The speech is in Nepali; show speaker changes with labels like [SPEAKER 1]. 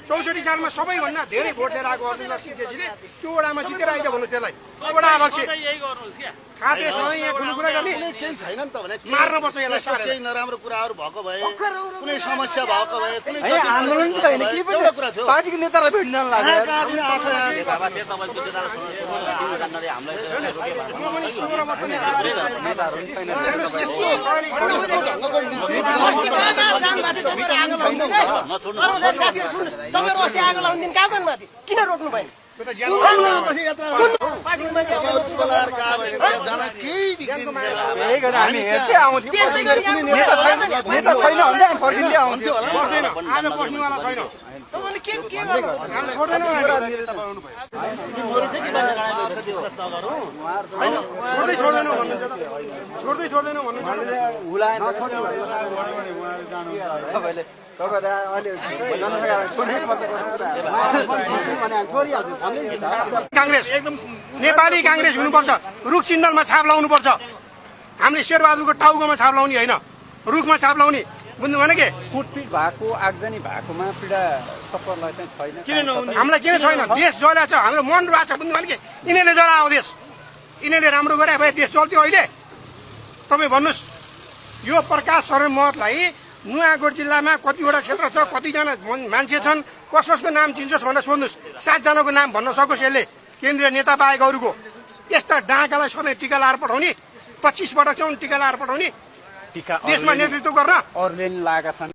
[SPEAKER 1] 64 सालमा सबैभन्दा धेरै भोट लिएर आएको अर्जुन लक्ष्मी केसीले त्यो वडामा जितेर आइज भन्नुहोस् त्यसलाई वडा अध्यक्ष खाते सधैँ यहाँ ठुलो कुरा गर्ने
[SPEAKER 2] केही छैन नि त भने
[SPEAKER 1] मार्नुपर्छ यसलाई सारेर
[SPEAKER 2] केही नराम्रो कुराहरू भएको भए कुनै समस्या भएको भए कुनै
[SPEAKER 3] आन्दोलन त होइन के पनि
[SPEAKER 2] कुरा थियो
[SPEAKER 3] पार्टीको नेतालाई भेट्न लाग्यो
[SPEAKER 4] किन रोक्नु भएन
[SPEAKER 3] यही गरेर हामी हेर्दै आउँथ्यौँ नेता छैन भने हामी फर्किँदै आउँथ्यौँ
[SPEAKER 1] पर्दैन आज बस्नेवाला छैन छोड्दै छोड्दैन कांग्रेस एकदम नेपाली कांग्रेस हुनुपर्छ रुख सिन्धलमा छाप लाउनुपर्छ हामीले शेरबहादुरको टाउकोमा छाप लाउने होइन रुखमा छाप लाउने बुझ्नु भने के
[SPEAKER 3] कुटपिट भएको आगजनी भएकोमा पीडा सबैलाई चाहिँ छैन
[SPEAKER 1] किन नहुने हामीलाई किन छैन देश जला छ हाम्रो मन रुवा छ बुझ्नु भने के यिनीहरूले जलाओ देश यिनीहरूले राम्रो गरे भए देश चल्थ्यो अहिले तपाईँ भन्नुहोस् यो प्रकाश शरण महतलाई नुवाकोट जिल्लामा कतिवटा क्षेत्र छ कतिजना मान्छे छन् कसको नाम चिन्छस् भनेर सोध्नुहोस् 7 जनाको नाम भन्न सकोस् यसले केन्द्रीय नेता बाहेक अरूको यस्ता डाँकालाई सधैँ टिका लाएर पठाउने 25 पटक चाहिँ टिका लाएर पठाउने देशमा नेतृत्व गर्न
[SPEAKER 3] अरूले नि लागेका छन्